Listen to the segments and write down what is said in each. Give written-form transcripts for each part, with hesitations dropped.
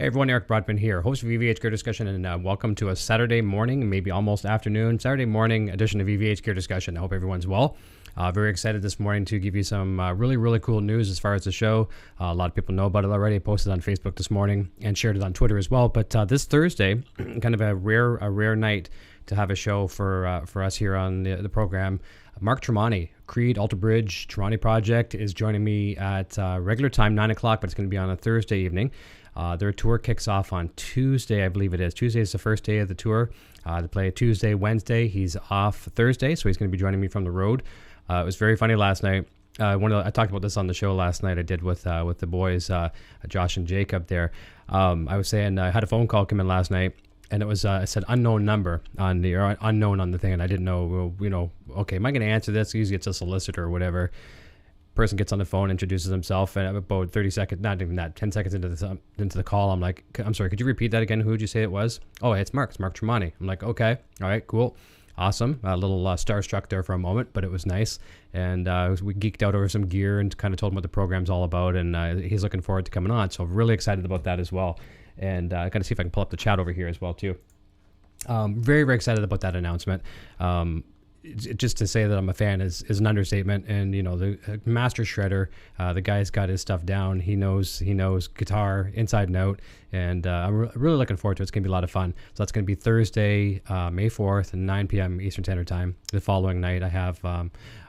Everyone, Eric Broadman here, host of VVH Gear Discussion, and welcome to a Saturday morning, maybe almost afternoon, Saturday morning edition of VVH Gear Discussion. I hope everyone's well. Very excited this morning to give you some really cool news as far as the show. A lot of people know about it already. I posted on Facebook this morning and shared it on Twitter as well. But this Thursday, kind of a rare night to have a show for us here on the program. Mark Tremonti, Creed, Alter Bridge, Tremonti Project is joining me at regular time, 9 o'clock, but it's going to be on a Thursday evening. Their tour kicks off on Tuesday, I believe it is. Tuesday is the first day of the tour. They play Tuesday, Wednesday. He's off Thursday, so he's going to be joining me from the road. It was very funny last night. I talked about this on the show last night. I did with the boys, Josh and Jacob there. I was saying I had a phone call come in last night, and it was it said unknown number on the or unknown on the thing, and I didn't know. Okay, am I going to answer this? Usually it's a solicitor or whatever. Person gets on the phone, introduces himself, and about 30 seconds, not even that, 10 seconds into the call, I'm like, I'm sorry, could you repeat that again? Who did you say it was? Oh, it's Mark Tremonti. I'm like, okay, all right, cool, awesome. A little starstruck there for a moment, but it was nice. And we geeked out over some gear and kind of told him what the program's all about, and he's looking forward to coming on. So really excited about that as well. And I got to see if I can pull up the chat over here as well too. Very excited about that announcement. Just to say that I'm a fan is an understatement. And the master shredder, the guy's got his stuff down. He knows guitar inside and out, and I'm really looking forward to it. It's gonna be a lot of fun. So that's gonna be Thursday, May 4th, at 9 p.m. Eastern Standard Time. The following night, I have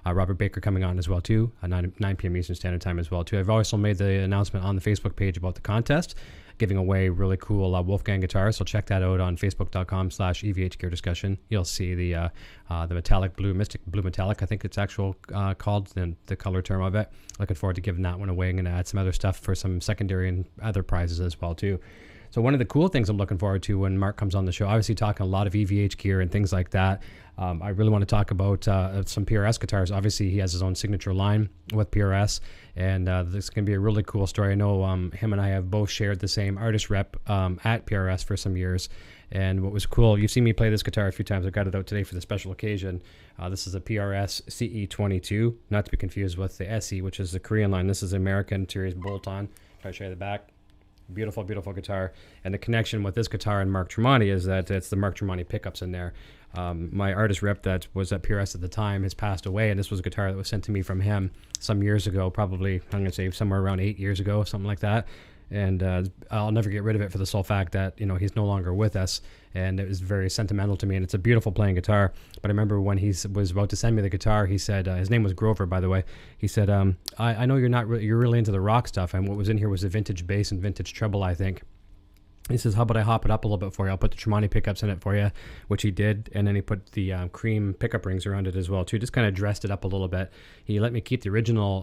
Robert Baker coming on as well too, at 9 p.m. Eastern Standard Time as well too. I've also made the announcement on the Facebook page about the contest, giving away really cool Wolfgang guitars. So check that out on facebook.com/EVH Gear Discussion. You'll see the metallic blue, Mystic Blue Metallic, I think it's actual called, and the color term of it. Looking forward to giving that one away. I'm going to add some other stuff for some secondary and other prizes as well too. So one of the cool things I'm looking forward to when Mark comes on the show, obviously talking a lot of EVH gear and things like that. I really want to talk about some PRS guitars. Obviously, he has his own signature line with PRS, and this is going to be a really cool story. I know him and I have both shared the same artist rep at PRS for some years. And what was cool, you've seen me play this guitar a few times. I got it out today for the special occasion. This is a PRS CE22, not to be confused with the SE, which is the Korean line. This is American series bolt-on. Try to show you the back. Beautiful guitar. And the connection with this guitar and Mark Tremonti is that it's the Mark Tremonti pickups in there. My artist rep that was at PRS at the time has passed away, and this was a guitar that was sent to me from him some years ago, probably, I'm going to say somewhere around 8 years ago, something like that. And I'll never get rid of it for the sole fact that, he's no longer with us, and it was very sentimental to me, and it's a beautiful playing guitar. But I remember when he was about to send me the guitar, he said, his name was Grover, by the way. He said, I know you're really into the rock stuff, and what was in here was a vintage bass and vintage treble, I think. He says, how about I hop it up a little bit for you? I'll put the Tremonti pickups in it for you, which he did. And then he put the cream pickup rings around it as well, too. Just kind of dressed it up a little bit. He let me keep the original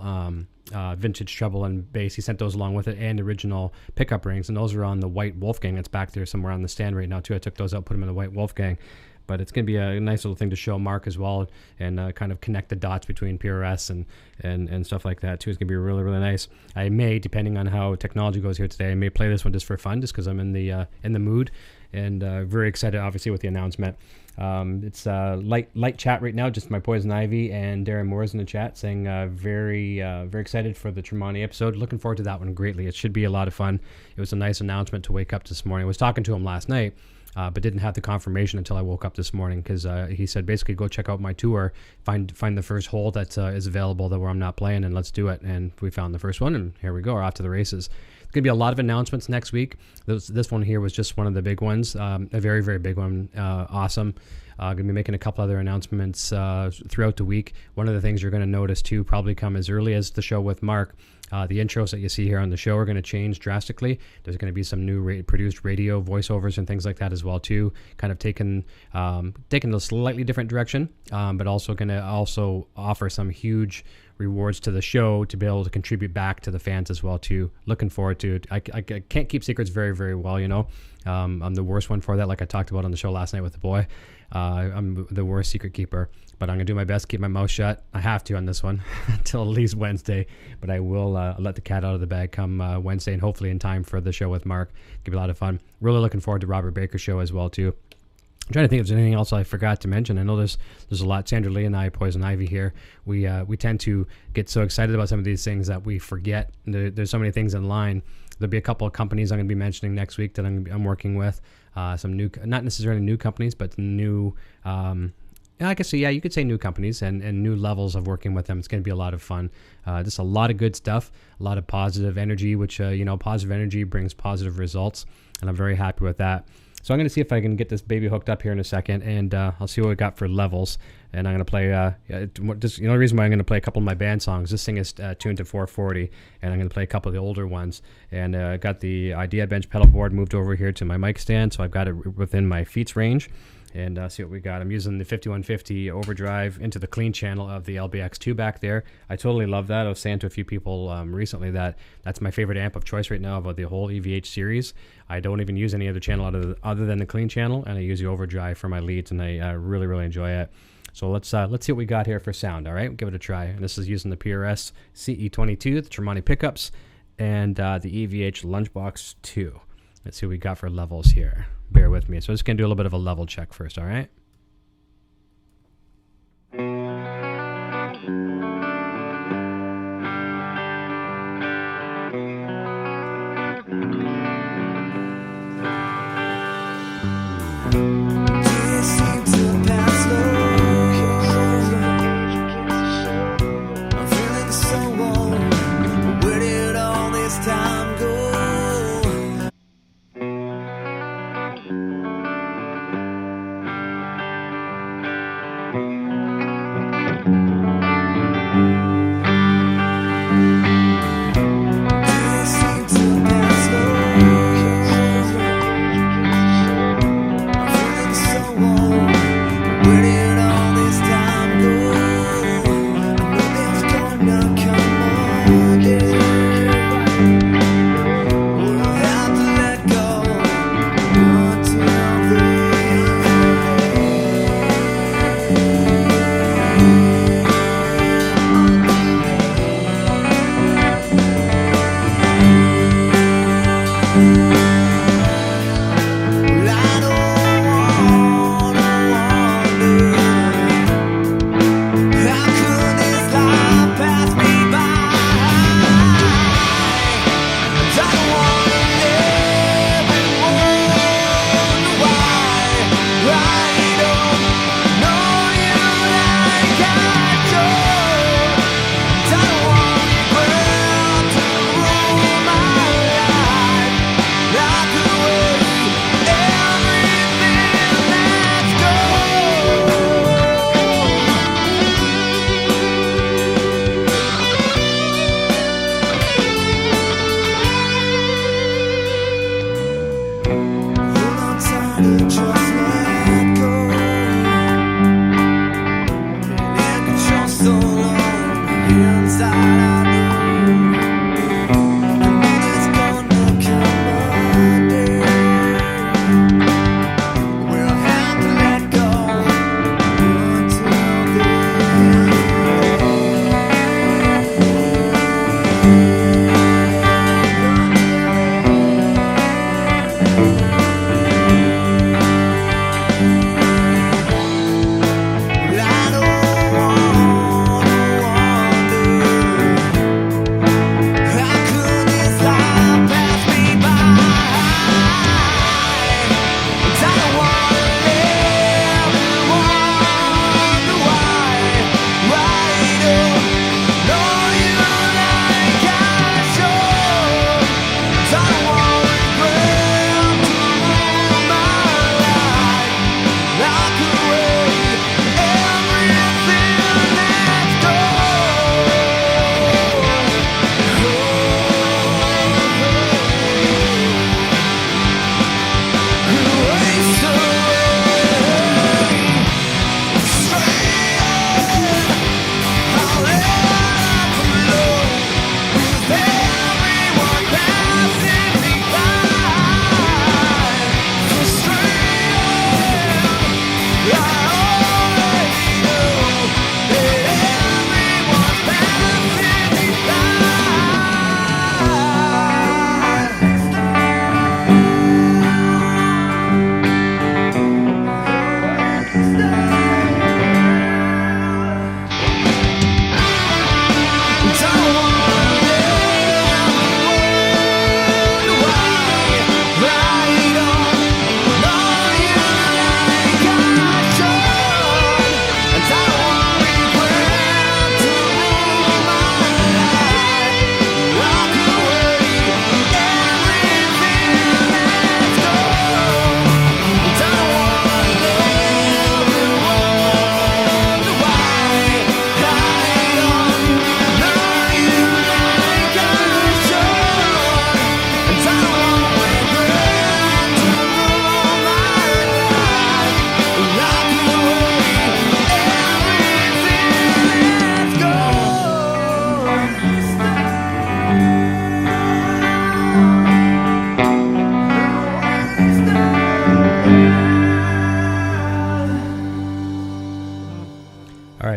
vintage treble and bass. He sent those along with it, and the original pickup rings. And those are on the white Wolfgang that's back there somewhere on the stand right now, too. I took those out, put them in the white Wolfgang. But it's going to be a nice little thing to show Mark as well, and kind of connect the dots between PRS and stuff like that too. It's going to be really nice. I may, depending on how technology goes here today, I may play this one just for fun, just because I'm in the mood, and very excited, obviously, with the announcement. It's light chat right now, just my Poison Ivy and Darren Moore's in the chat saying very excited for the Tremonti episode. Looking forward to that one greatly. It should be a lot of fun. It was a nice announcement to wake up this morning. I was talking to him last night. But didn't have the confirmation until I woke up this morning, because he said basically go check out my tour, find the first hole that is available where I'm not playing, and let's do it. And we found the first one, and here we go. We're off to the races. It's going to be a lot of announcements next week. This one here was just one of the big ones, a very big one. Awesome. Going to be making a couple other announcements throughout the week. One of the things you're going to notice too, probably come as early as the show with Mark. The intros that you see here on the show are going to change drastically. There's going to be some new produced radio voiceovers and things like that as well too. Kind of taking a slightly different direction, but also going to offer some huge rewards to the show to be able to contribute back to the fans as well too. Looking forward to it. I can't keep secrets very well, I'm the worst one for that, like I talked about on the show last night with the boy. I'm the worst secret keeper, but I'm gonna do my best to keep my mouth shut. I have to on this one until at least Wednesday, but I will let the cat out of the bag come Wednesday, and hopefully in time for the show with Mark. It'll be a lot of fun. Really looking forward to Robert Baker's show as well too. I'm trying to think if there's anything else I forgot to mention. I know there's a lot. Sandra Lee and I, Poison Ivy here, we tend to get so excited about some of these things that we forget. There's so many things in line. There'll be a couple of companies I'm going to be mentioning next week that I'm working with. Some new, not necessarily new companies, but new. I guess so. Yeah, you could say new companies and new levels of working with them. It's going to be a lot of fun. Just a lot of good stuff, a lot of positive energy, which positive energy brings positive results, and I'm very happy with that. So I'm going to see if I can get this baby hooked up here in a second, and I'll see what we got for levels. And I'm going to play, just, the reason why I'm going to play a couple of my band songs, this thing is tuned to 440, and I'm going to play a couple of the older ones. And I got the Idea Bench pedal board moved over here to my mic stand, so I've got it within my feet's range. And see what we got. I'm using the 5150 overdrive into the clean channel of the LBX2 back there. I totally love that. I was saying to a few people recently that that's my favorite amp of choice right now about the whole EVH series. I don't even use any other channel other than the clean channel, and I use the overdrive for my leads, and I really, really enjoy it. So let's see what we got here for sound. All right, we'll give it a try. And this is using the PRS CE22, the Tremonti pickups, and the EVH Lunchbox 2. Let's see what we got for levels here. Bear with me. So I'm just going to do a little bit of a level check first, all right?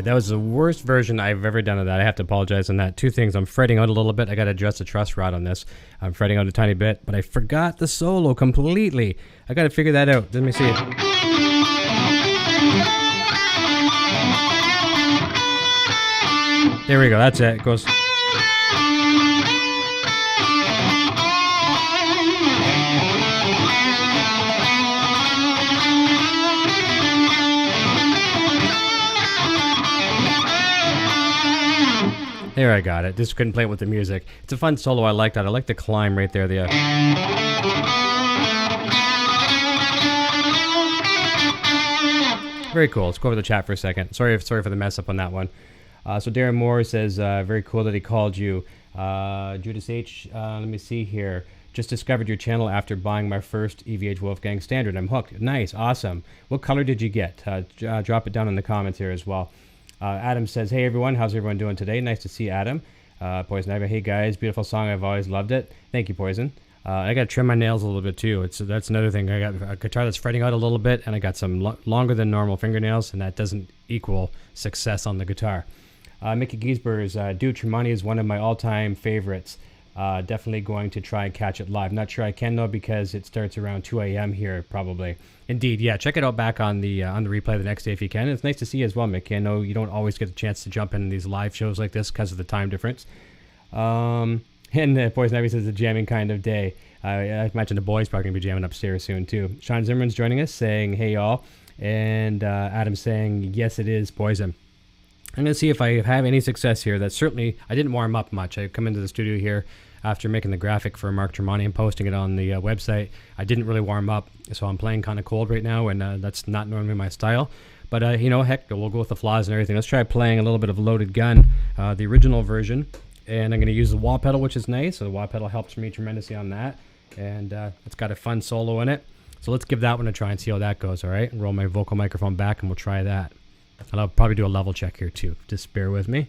that was the worst version I've ever done of that. I have to apologize on that. Two things. I'm fretting out a little bit. I got to adjust the truss rod on this. I'm fretting out a tiny bit, but I forgot the solo completely. I got to figure that out. Let me see. There we go. That's it. It goes. There, I got it. Just couldn't play it with the music. It's a fun solo. I like that. I like the climb right there. Very cool. Let's go over the chat for a second. Sorry for the mess up on that one. So Darren Moore says, very cool that he called you. Judas H, let me see here. Just discovered your channel after buying my first EVH Wolfgang Standard. I'm hooked. Nice. Awesome. What color did you get? Drop it down in the comments here as well. Adam says, hey everyone, how's everyone doing today? Nice to see Adam. Poison Ivy, hey guys, beautiful song, I've always loved it. Thank you, Poison. I got to trim my nails a little bit too. That's another thing. I got a guitar that's fretting out a little bit, and I got some longer than normal fingernails, and that doesn't equal success on the guitar. Mickey Giesber's Dude Tremonti is one of my all-time favorites. Definitely going to try and catch it live. Not sure I can though, because it starts around 2 a.m. here probably. Indeed, yeah. Check it out back on the replay the next day if you can. It's nice to see you as well, Mickey. I know you don't always get a chance to jump in these live shows like this because of the time difference. And Poison Ivy says, a jamming kind of day. I imagine the boys probably going to be jamming upstairs soon too. Sean Zimmerman's joining us saying, hey y'all. And Adam saying, yes it is, Poison. I'm going to see if I have any success here. That's certainly, I didn't warm up much. I come into the studio here after making the graphic for Mark Tremonti and posting it on the website. I didn't really warm up, so I'm playing kind of cold right now, and that's not normally my style. But, heck, we'll go with the flaws and everything. Let's try playing a little bit of Loaded Gun, the original version. And I'm going to use the wah pedal, which is nice. So the wah pedal helps me tremendously on that. And it's got a fun solo in it. So let's give that one a try and see how that goes, all right? Roll my vocal microphone back, and we'll try that. And I'll probably do a level check here, too. Just bear with me.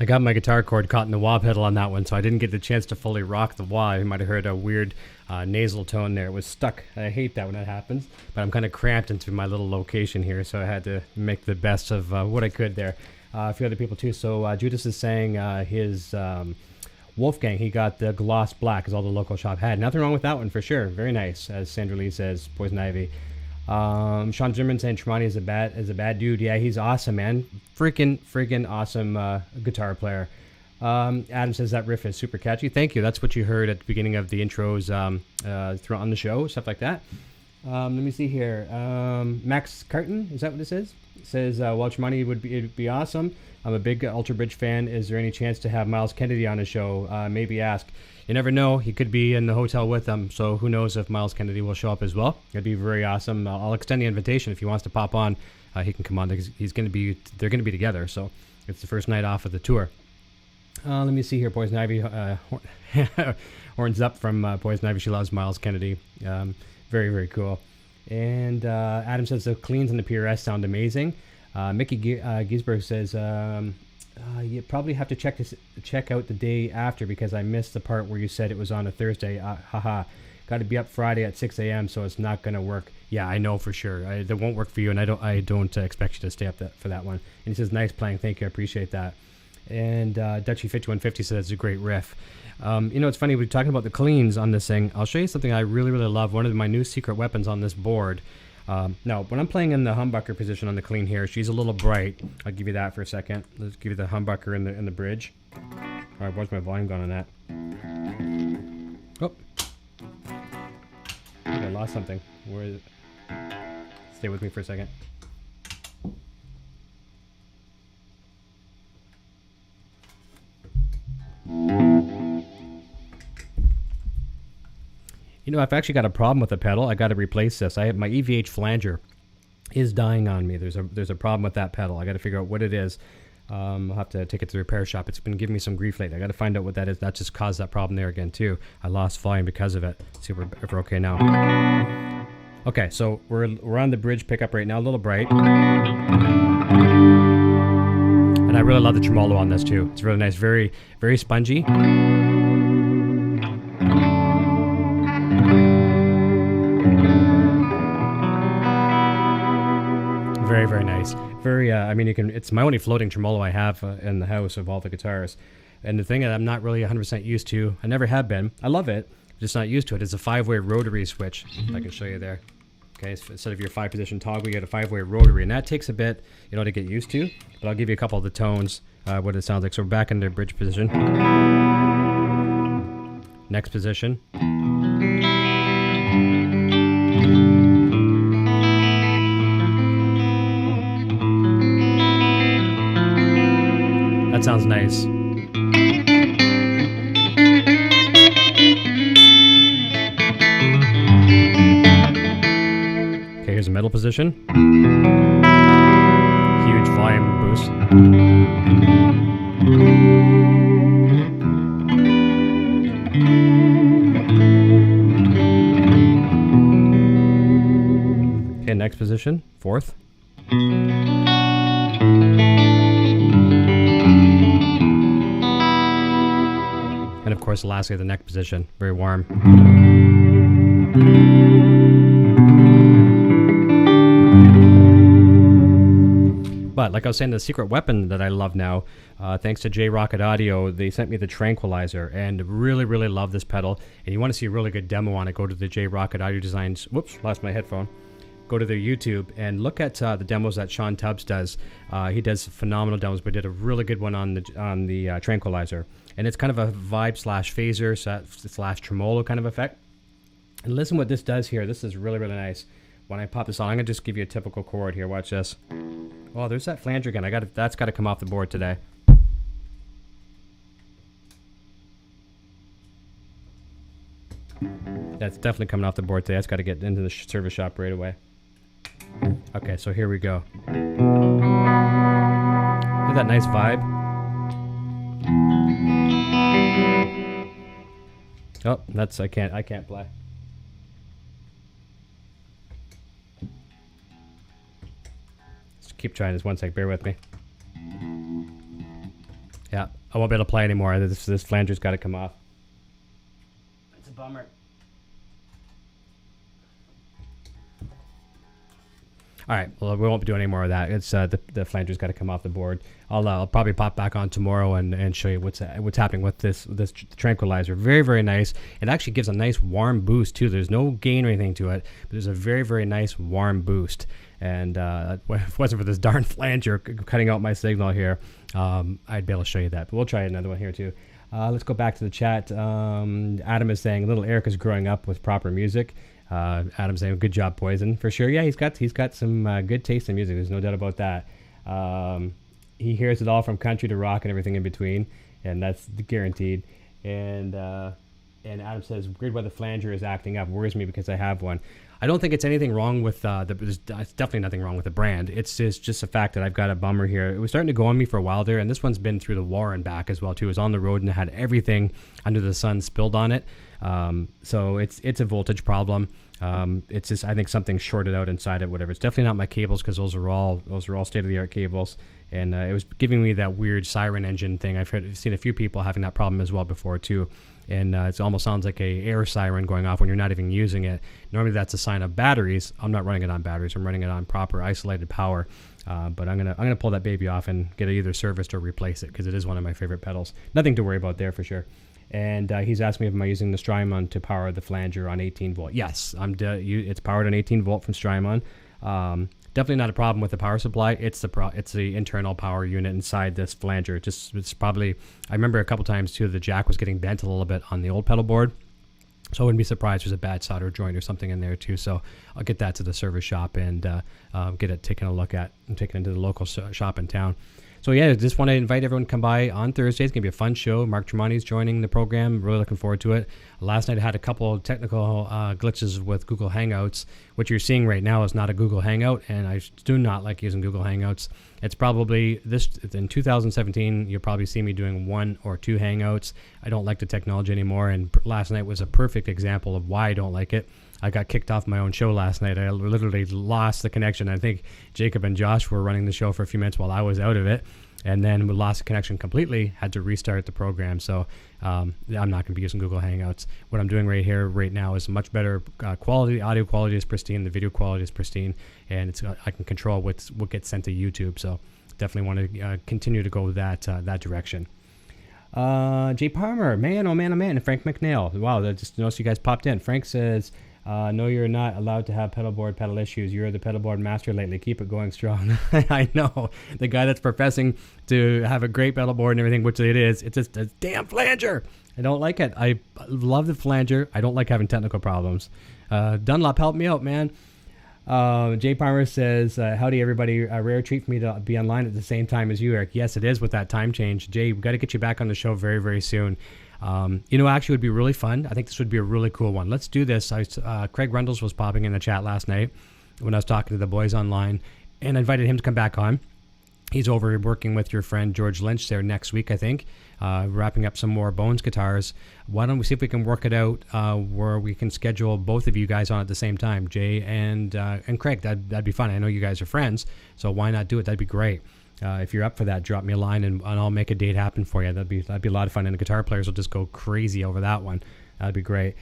got my guitar cord caught in the wah pedal on that one, so I didn't get the chance to fully rock the wah. You might have heard a weird nasal tone there. It was stuck. I hate that when that happens, but I'm kind of cramped into my little location here, so I had to make the best of what I could there. A few other people too. So Judas is saying his Wolfgang, he got the gloss black, as all the local shop had. Nothing wrong with that one for sure. Very nice, as Sandra Lee says. Poison Ivy. Sean Zimmerman saying Tremonti is a bad dude. Yeah, he's awesome, man. Freaking awesome guitar player. Adam says that riff is super catchy. Thank you. That's what you heard at the beginning of the intros throughout on the show, stuff like that. Let me see here. Max Carton, is that what it says? It says, well, Tremonti it'd be awesome. I'm a big Ultra Bridge fan. Is there any chance to have Miles Kennedy on the show? Maybe ask. You never know. He could be in the hotel with them, so who knows if Miles Kennedy will show up as well. It'd be very awesome. I'll extend the invitation if he wants to pop on. He can come on. They're going to be together, so it's the first night off of the tour. Let me see here. Poison Ivy, horns up from Poison Ivy. She loves Miles Kennedy. Very cool. And Adam says the cleans and the PRS sound amazing. Mickey Giesberg says you probably have to check out the day after because I missed the part where you said it was on a Thursday. Haha. Got to be up Friday at 6 a.m. so it's not going to work. Yeah, I know for sure. That won't work for you, and I don't expect you to stay up for that one. And he says, nice playing. Thank you. I appreciate that. And Dutchy 5150 says it's a great riff. It's funny. We're talking about the cleans on this thing. I'll show you something I really love. One of my new secret weapons on this board. Now, when I'm playing in the humbucker position on the clean here, she's a little bright. I'll give you that for a second. Let's give you the humbucker in the bridge. All right, where's my volume gone on that? Oh, I think I lost something. Where is it? Stay with me for a second. I've actually got a problem with the pedal. I got to replace this. I have my EVH flanger is dying on me. There's a problem with that pedal. I got to figure out what it is. I'll have to take it to the repair shop. It's been giving me some grief lately. I got to find out what that is. That just caused that problem there again too. I lost volume because of it. Let's see if we're okay now. Okay, so we're on the bridge pickup right now. A little bright. And I really love the tremolo on this too. It's really nice. Very spongy. Very nice. It's my only floating tremolo I have in the house of all the guitars. And the thing that I'm not really 100% used to, I never have been. I love it, just not used to it. It's a 5-way rotary switch. I can show you there. Okay, so instead of your 5-position toggle, you get a 5-way rotary, and that takes a bit, to get used to. But I'll give you a couple of the tones, what it sounds like. So we're back in the bridge position. Next position. That sounds nice. Okay, here's a middle position. Huge volume boost. Okay, next position, fourth. And of course, lastly, the neck position, very warm. But like I was saying, the secret weapon that I love now, thanks to J Rocket Audio, they sent me the Tranquilizer, and really love this pedal. And you want to see a really good demo on it, go to the J Rocket Audio Designs. Whoops, lost my headphone. Go to their YouTube and look at the demos that Sean Tubbs does. He does phenomenal demos, but did a really good one on the Tranquilizer. And it's kind of a vibe slash phaser slash tremolo kind of effect. And listen what this does here. This is really nice. When I pop this on, I'm gonna just give you a typical chord here. Watch this. Oh, there's that flanger again. That's got to come off the board today. That's definitely coming off the board today. That's got to get into the service shop right away. Okay, so here we go. Look at that nice vibe. Oh, I can't play. Just keep trying this 1 sec. Bear with me. Yeah, I won't be able to play anymore. This flanger's got to come off. It's a bummer. All right, well, we won't be doing any more of that. It's the flanger's got to come off the board. I'll probably pop back on tomorrow and show you what's happening with this tranquilizer. Very, very nice. It actually gives a nice warm boost too. There's no gain or anything to it, but there's a very, very nice warm boost. And if it wasn't for this darn flanger cutting out my signal here, I'd be able to show you that. But we'll try another one here too. Let's go back to the chat. Adam is saying little Eric is growing up with proper music. Adam's saying good job, Poison, for sure. Yeah, he's got some good taste in music. There's no doubt about that. He hears it all from country to rock and everything in between, and that's guaranteed. And Adam says weird why the flanger is acting up. Worries me because I have one. I don't think it's anything wrong with there's definitely nothing wrong with the brand. It's just a fact that I've got a bummer here. It was starting to go on me for a while there, and this one's been through the war and back as well too. It was on the road and it had everything under the sun spilled on it. So it's a voltage problem. It's just, I think something shorted out inside it, whatever. It's definitely not my cables because those are all state-of-the-art cables. And it was giving me that weird siren engine thing. I've seen a few people having that problem as well before too. And it almost sounds like a air siren going off when you're not even using it. Normally that's a sign of batteries. I'm not running it on batteries. I'm running it on proper isolated power. But I'm gonna pull that baby off and get it either serviced or replace it because it is one of my favorite pedals. Nothing to worry about there for sure. And he's asked me if I'm using the Strymon to power the flanger on 18 volt. Yes, it's powered on 18 volt from Strymon. Definitely not a problem with the power supply. It's the internal power unit inside this flanger. It's probably, I remember a couple times too, the jack was getting bent a little bit on the old pedal board. So I wouldn't be surprised there's a bad solder joint or something in there too. So I'll get that to the service shop and get it taken a look at and taken into the local shop in town. So yeah, just want to invite everyone to come by on Thursday. It's going to be a fun show. Mark Tremonti's joining the program. Really looking forward to it. Last night I had a couple of technical glitches with Google Hangouts. What you're seeing right now is not a Google Hangout, and I do not like using Google Hangouts. It's probably in 2017, you'll probably see me doing 1 or 2 Hangouts. I don't like the technology anymore, and last night was a perfect example of why I don't like it. I got kicked off my own show last night. I literally lost the connection. I think Jacob and Josh were running the show for a few minutes while I was out of it. And then we lost the connection completely, had to restart the program. So I'm not going to be using Google Hangouts. What I'm doing right now is much better quality. The audio quality is pristine. The video quality is pristine. And I can control what gets sent to YouTube. So definitely want to continue to go that direction. Jay Palmer, man, oh man, and Frank McNeil. Wow, I just noticed you guys popped in. Frank says, no, you're not allowed to have pedal issues. You're the pedal board master lately. Keep it going strong. I know. The guy that's professing to have a great pedal board and everything, which it is, it's just a damn flanger. I don't like it. I love the flanger. I don't like having technical problems. Dunlop, help me out, man. Jay Palmer says, howdy everybody. A rare treat for me to be online at the same time as you, Eric. Yes, it is with that time change. Jay, we've got to get you back on the show very, very soon. Actually would be really fun. I think this would be a really cool one. Let's do this. Craig Rundles was popping in the chat last night when I was talking to the boys online, and I invited him to come back on. He's over working with your friend George Lynch there next week, I think, wrapping up some more Bones guitars. Why don't we see if we can work it out where we can schedule both of you guys on at the same time, Jay and Craig. That'd be fun. I know you guys are friends, so why not do it? That'd be great. If you're up for that, drop me a line and I'll make a date happen for you. That'd be a lot of fun, and the guitar players will just go crazy over that one. That'd be great.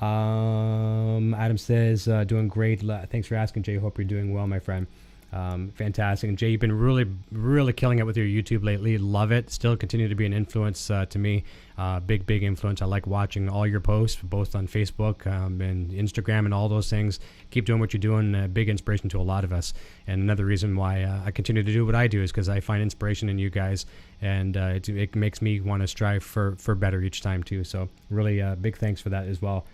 Adam says, doing great. Thanks for asking, Jay. Hope you're doing well, my friend. Fantastic. And Jay, you've been really, really killing it with your YouTube lately. Love it. Still continue to be an influence to me. Big influence. I like watching all your posts, both on Facebook and Instagram and all those things. Keep doing what you're doing. Big inspiration to a lot of us. And another reason why I continue to do what I do is because I find inspiration in you guys, and it makes me want to strive for better each time too. So really big thanks for that as well.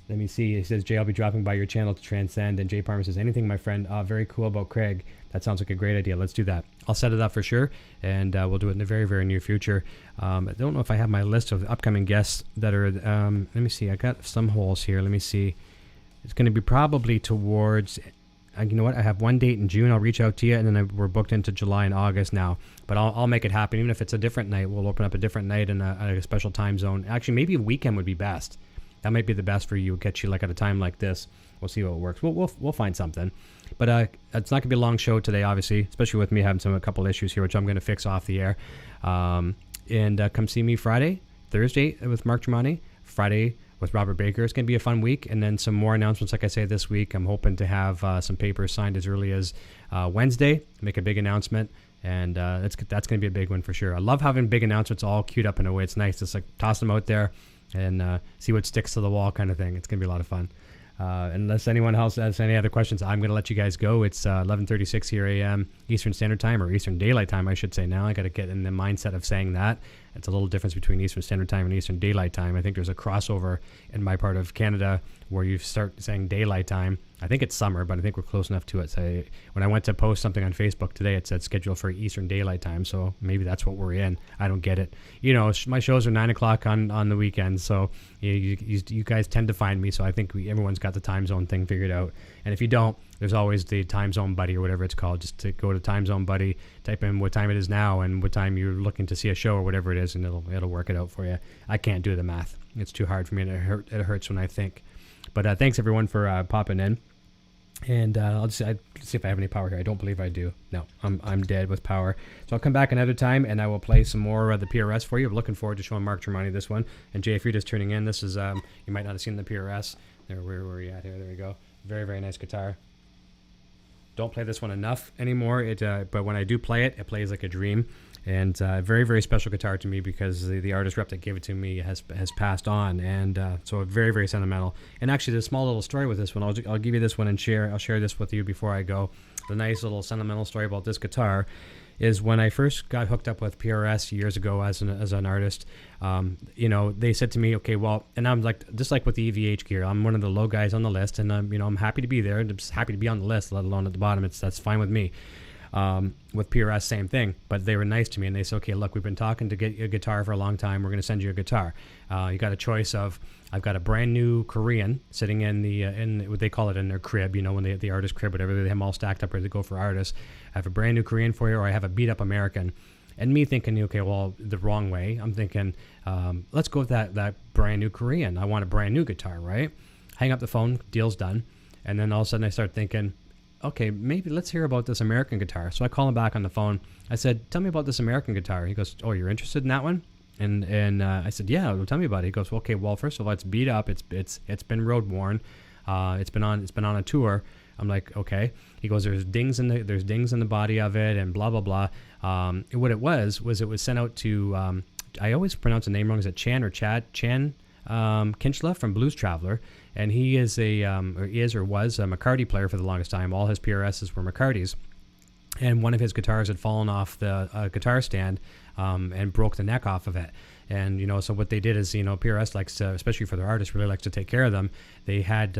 Let me see. He says, Jay, I'll be dropping by your channel to transcend. And Jay Palmer says, anything, my friend. Very cool about Craig. That sounds like a great idea. Let's do that. I'll set it up for sure, and we'll do it in the very, very near future. I don't know if I have my list of upcoming guests that are, let me see. I got some holes here. Let me see. It's going to be probably towards, you know what? I have one date in June. I'll reach out to you, and then we're booked into July and August now. But I'll make it happen. Even if it's a different night, we'll open up a different night in a special time zone. Actually, maybe a weekend would be best. that might be the best for you. Get you like at a time like this. We'll see what works. We'll find something. But it's not gonna be a long show today, obviously, especially with me having a couple issues here, which I'm gonna fix off the air. And come see me Thursday with Mark Tremonti, Friday with Robert Baker. It's going to be a fun week, and then some more announcements, like I say, this week. I'm hoping to have some papers signed as early as Wednesday, make a big announcement, and that's going to be a big one for sure. I love having big announcements all queued up in a way. It's nice. Just like toss them out there and see what sticks to the wall kind of thing. It's going to be a lot of fun. Unless anyone else has any other questions, I'm going to let you guys go. It's 11:36 here a.m. Eastern Standard Time, or Eastern Daylight Time, I should say now. I got to get in the mindset of saying that. It's a little difference between Eastern Standard Time and Eastern Daylight Time. I think there's a crossover in my part of Canada where you start saying daylight time. I think it's summer, but I think we're close enough to it. So when I went to post something on Facebook today, it said scheduled for Eastern Daylight Time. So maybe that's what we're in. I don't get it. My shows are 9 o'clock on the weekends. So you guys tend to find me. So I think everyone's got the time zone thing figured out. And if you don't, there's always the time zone buddy or whatever it's called. Just to go to time zone buddy, type in what time it is now and what time you're looking to see a show or whatever it is, and it'll work it out for you. I can't do the math. It's too hard for me, and it hurts when I think. But thanks everyone for popping in. And let's see if I have any power here. I don't believe I do. No, I'm dead with power. So I'll come back another time, and I will play some more of the PRS for you. I'm looking forward to showing Mark Tremonti this one. And Jay, if you're just tuning in, this is you might not have seen the PRS. Where are you at here? There we go. Very, very nice guitar. Don't play this one enough anymore. But when I do play it, it plays like a dream. And very, very special guitar to me because the artist rep that gave it to me has passed on. And so very, very sentimental. And actually, there's a small little story with this one. I'll give you this one and I'll share this with you before I go. The nice little sentimental story about this guitar is when I first got hooked up with PRS years ago as an artist, they said to me, okay, well, and I'm like, just like with the EVH gear, I'm one of the low guys on the list, and I'm happy to be there. I'm just happy to be on the list, let alone at the bottom. That's fine with me. With PRS, same thing, but they were nice to me, and they said, okay, look, we've been talking to get you a guitar for a long time. We're going to send you a guitar. You got a choice of, I've got a brand new Korean sitting in what they call it in their crib, when the artist crib, whatever, they have them all stacked up ready to go for artists. I have a brand new Korean for you, or I have a beat up American. And me thinking, okay, well, the wrong way. I'm thinking, let's go with that brand new Korean. I want a brand new guitar, right? Hang up the phone, deal's done. And then all of a sudden I start thinking, okay, maybe let's hear about this American guitar. So I call him back on the phone. I said, tell me about this American guitar. He goes, oh, you're interested in that one? And I said, yeah, well, tell me about it. He goes, well, okay, well, first of all, it's beat up. It's been road worn. It's been on a tour. I'm like, okay. He goes, there's dings in the body of it and blah, blah, blah. What it was it was sent out to, I always pronounce the name wrong. Is it Chan Kinchla from Blues Traveler? And he is was a McCarty player for the longest time. All his PRSs were McCartys. And one of his guitars had fallen off the guitar stand and broke the neck off of it. And, so what they did is, PRS likes to, especially for their artists, really likes to take care of them. They had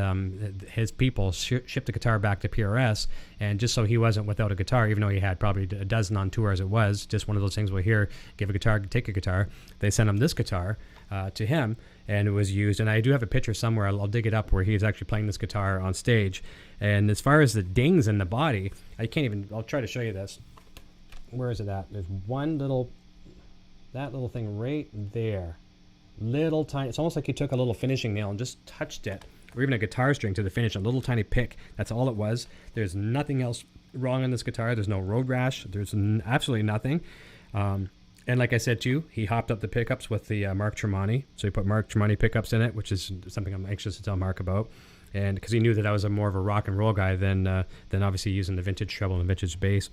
his people ship the guitar back to PRS, and just so he wasn't without a guitar, even though he had probably a dozen on tour as it was, just one of those things where here, give a guitar, take a guitar. They sent him this guitar to him, and it was used. And I do have a picture somewhere, I'll dig it up, where he's actually playing this guitar on stage. And as far as the dings in the body, I'll try to show you this. Where is it at? There's that little thing right there. Little tiny, it's almost like he took a little finishing nail and just touched it, or even a guitar string to the finish, a little tiny pick. That's all it was. There's nothing else wrong on this guitar. There's no road rash. There's absolutely nothing. And like I said too, he hopped up the pickups with the Mark Tremonti. So he put Mark Tremonti pickups in it, which is something I'm anxious to tell Mark about. And because he knew that I was more of a rock and roll guy than obviously using the vintage treble and vintage bass.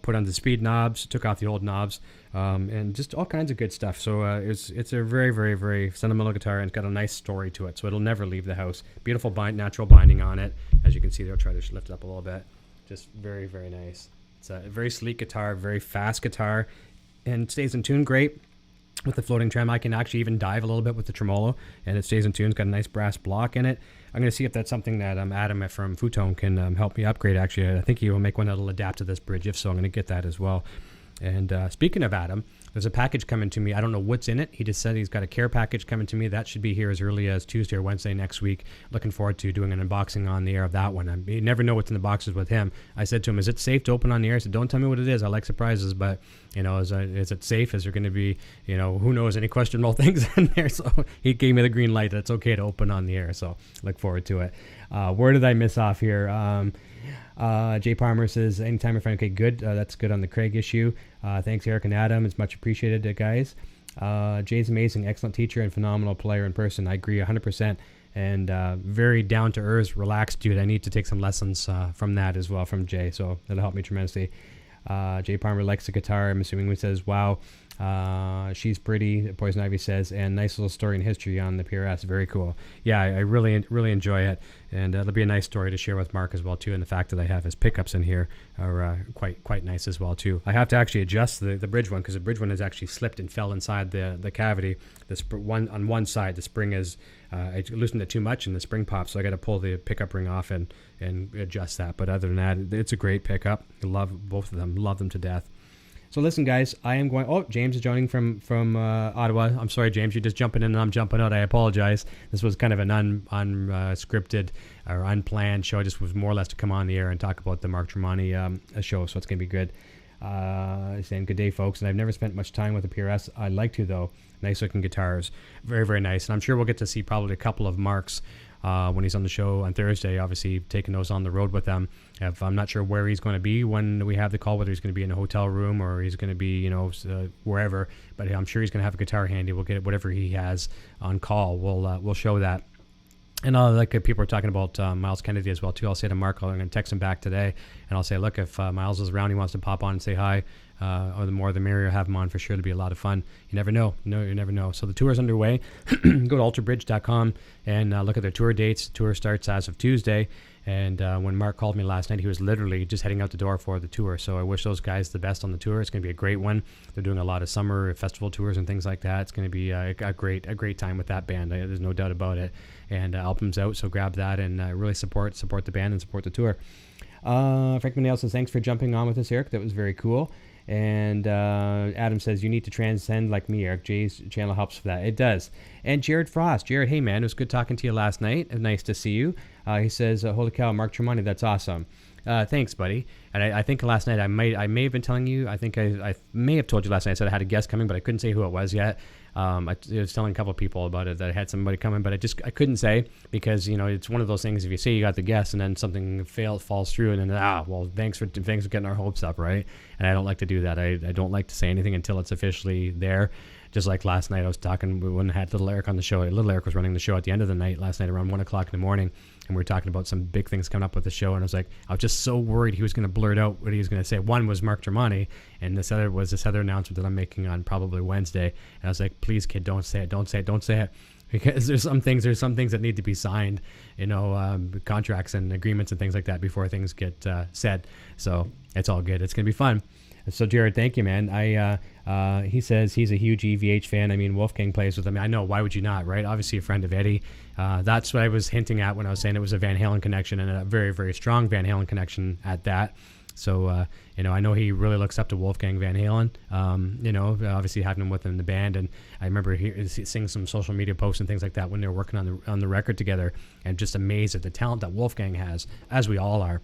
Put on the speed knobs, took off the old knobs, and just all kinds of good stuff. So it's a very, very, very sentimental guitar, and it's got a nice story to it. So it'll never leave the house. Beautiful natural binding on it. As you can see there, I'll try to lift it up a little bit. Just very, very nice. It's a very sleek guitar, very fast guitar, and stays in tune great. With the floating trem, I can actually even dive a little bit with the tremolo, and it stays in tune. It's got a nice brass block in it. I'm going to see if that's something that Adam from Futone can help me upgrade. Actually, I think he will make one that'll adapt to this bridge. If so, I'm going to get that as well. And speaking of Adam, there's a package coming to me. I don't know what's in it. He just said he's got a care package coming to me. That should be here as early as Tuesday or Wednesday next week. Looking forward to doing an unboxing on the air of that one. You never know what's in the boxes with him. I said to him, is it safe to open on the air? I said, don't tell me what it is. I like surprises, but is it safe? Is there going to be, who knows, any questionable things in there? So he gave me the green light that it's okay to open on the air. So look forward to it. Where did I miss off here? Jay Palmer says, anytime you're fine. Okay, good. That's good on the Craig issue. Thanks, Eric and Adam. It's much appreciated, guys. Jay's amazing, excellent teacher and phenomenal player in person. I agree 100%. And very down-to-earth, relaxed dude. I need to take some lessons from that as well, from Jay. So that'll help me tremendously. Jay Palmer likes the guitar. I'm assuming he says, wow, she's pretty, Poison Ivy says, and nice little story and history on the PRS. Very cool. Yeah, I really enjoy it. And it'll be a nice story to share with Mark as well, too. And the fact that I have his pickups in here are quite nice as well, too. I have to actually adjust the bridge one because the bridge one has actually slipped and fell inside the cavity. On one side, the spring is, I loosened it too much and the spring popped, so I got to pull the pickup ring off and adjust that. But other than that, it's a great pickup. I love both of them. Love them to death. So listen, guys, I am going. Oh, James is joining from Ottawa. I'm sorry, James. You're just jumping in and I'm jumping out. I apologize. This was kind of an unscripted or unplanned show. I just was more or less to come on the air and talk about the Mark Tremonti show. So it's going to be good. Saying good day, folks. And I've never spent much time with the PRS. I'd like to, though. Nice looking guitars. Very, very nice. And I'm sure we'll get to see probably a couple of Marks when he's on the show on Thursday, obviously taking those on the road with them. I'm not sure where he's going to be when we have the call, whether he's going to be in a hotel room or he's going to be, wherever. But I'm sure he's going to have a guitar handy. We'll get whatever he has on call. We'll show that. And like people are talking about Miles Kennedy as well, too. I'll say to Mark, I'm going to text him back today, and I'll say, look, if Miles is around, he wants to pop on and say hi, or the more the merrier, have him on for sure. It'll be a lot of fun. You never know. No, you never know. So the tour is underway. Go to alterbridge.com and look at their tour dates. The tour starts as of Tuesday. And when Mark called me last night, he was literally just heading out the door for the tour. So I wish those guys the best on the tour. It's going to be a great one. They're doing a lot of summer festival tours and things like that. It's going to be a great time with that band. There's no doubt about it. And album's out, so grab that and really support the band and support the tour. Frank Manale says, thanks for jumping on with us, Eric. That was very cool. And Adam says, you need to transcend like me, Eric. Jay's channel helps for that. It does. And Jared Frost. Jared, hey, man, it was good talking to you last night. Nice to see you. He says, holy cow, Mark Tremonti, that's awesome. Thanks, buddy. And I think last night I may have been telling you, I think I may have told you last night, I said I had a guest coming, but I couldn't say who it was yet. I was telling a couple of people about it, that I had somebody coming, but I couldn't say because, it's one of those things, if you say you got the guest and then something falls through and then, thanks for getting our hopes up, right? And I don't like to do that. I don't like to say anything until it's officially there. Just like last night, I was talking when I had Little Eric on the show. Little Eric was running the show at the end of the night last night around 1 o'clock in the morning, and we were talking about some big things coming up with the show. And I was just so worried he was going to blurt out what he was going to say. One was Mark Tremonti, and this other announcement that I'm making on probably Wednesday. And I was like, please, kid, don't say it. Because there's some things that need to be signed, contracts and agreements and things like that before things get said. So it's all good. It's going to be fun. So Jared, thank you, man. He says he's a huge EVH fan. I mean, Wolfgang plays with him. I know. Why would you not, right? Obviously a friend of Eddie. That's what I was hinting at when I was saying it was a Van Halen connection, and a very, very strong Van Halen connection at that. So, I know he really looks up to Wolfgang Van Halen, obviously having him with him in the band. And I remember seeing some social media posts and things like that when they were working on the record together, and just amazed at the talent that Wolfgang has, as we all are.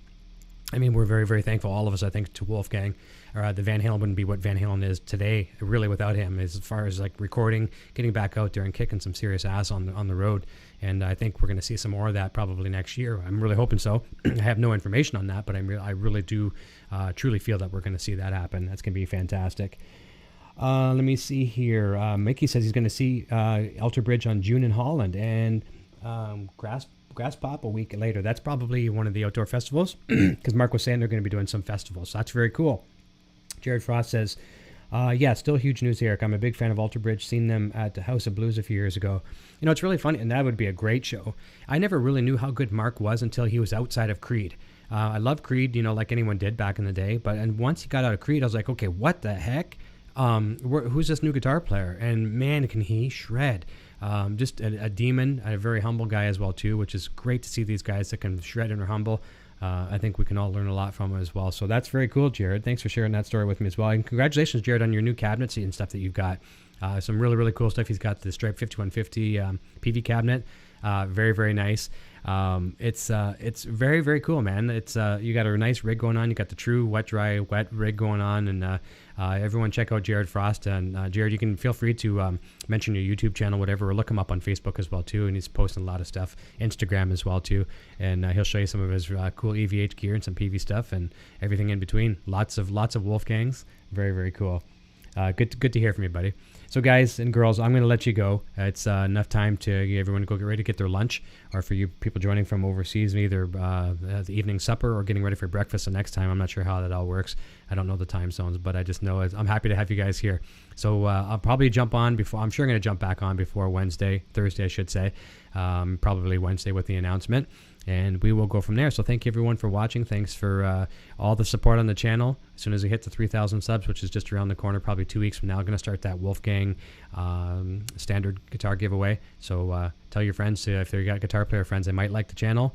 I mean, we're very, very thankful, all of us, I think, to Wolfgang. The Van Halen wouldn't be what Van Halen is today, really, without him, as far as like recording, getting back out there and kicking some serious ass on the road. And I think we're going to see some more of that probably next year. I'm really hoping so. I have no information on that, but I really do truly feel that we're going to see that happen. That's going to be fantastic. Let me see here. Mickey says he's going to see Alter Bridge on June in Holland, and Grass Pop a week later. That's probably one of the outdoor festivals, because Mark was saying they're going to be doing some festivals. So that's very cool. Jared Frost says, still huge news, Eric. I'm a big fan of Alter Bridge. Seen them at the House of Blues a few years ago. It's really funny, and that would be a great show. I never really knew how good Mark was until he was outside of Creed. I love Creed, like anyone did back in the day. And once he got out of Creed, I was like, okay, what the heck? Who's this new guitar player? And man, can he shred. Just a demon, a very humble guy as well, too, which is great to see these guys that can shred and are humble. I think we can all learn a lot from him as well. So that's very cool, Jared. Thanks for sharing that story with me as well. And congratulations, Jared, on your new cabinets and stuff that you've got. Some really, really cool stuff. He's got the Stripe 5150 PV cabinet. Very, very nice. It's very, very cool, man. It's you got a nice rig going on. You got the true wet, dry, wet rig going on. And everyone check out Jared Frost. And Jared, you can feel free to mention your YouTube channel, whatever, or look him up on Facebook as well, too. And he's posting a lot of stuff. Instagram as well, too. And he'll show you some of his cool EVH gear and some PV stuff and everything in between. Lots of Wolfgangs. Very, very cool. Good to hear from you, buddy. So guys and girls, I'm going to let you go. It's enough time to everyone to go get ready to get their lunch, or for you people joining from overseas, either the evening supper or getting ready for breakfast the next time. I'm not sure how that all works. I don't know the time zones, but I just know I'm happy to have you guys here. So I'll probably jump on before. I'm sure I'm going to jump back on before Thursday, I should say. Probably Wednesday with the announcement. And we will go from there. So thank you everyone for watching. Thanks for all the support on the channel. As soon as we hit the 3,000 subs, which is just around the corner, probably 2 weeks from now, I'm going to start that Wolfgang standard guitar giveaway. So tell your friends, if they've got guitar player friends, they might like the channel.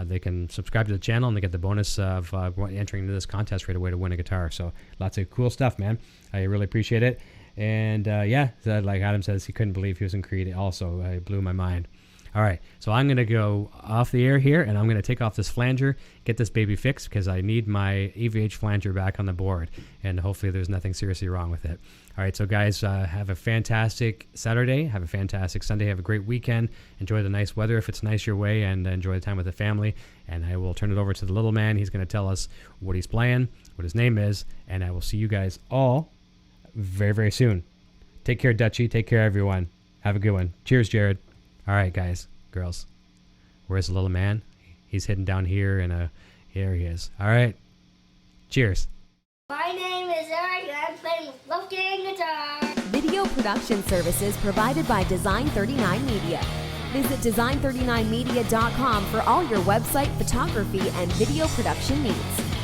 They can subscribe to the channel and they get the bonus of entering into this contest right away to win a guitar. So lots of cool stuff, man. I really appreciate it. And yeah, like Adam says, he couldn't believe he was in Creed also. It blew my mind. All right, so I'm going to go off the air here, and I'm going to take off this flanger, get this baby fixed, because I need my EVH flanger back on the board, and hopefully there's nothing seriously wrong with it. All right, so guys, have a fantastic Saturday. Have a fantastic Sunday. Have a great weekend. Enjoy the nice weather if it's nice your way, and enjoy the time with the family. And I will turn it over to the little man. He's going to tell us what he's playing, what his name is, and I will see you guys all very, very soon. Take care, Dutchie. Take care, everyone. Have a good one. Cheers, Jared. All right, guys, girls. Where's the little man? He's hidden down here, and here he is. All right. Cheers. My name is Eric, and I'm playing Wolfgang guitar. Video production services provided by Design 39 Media. Visit design39media.com for all your website photography and video production needs.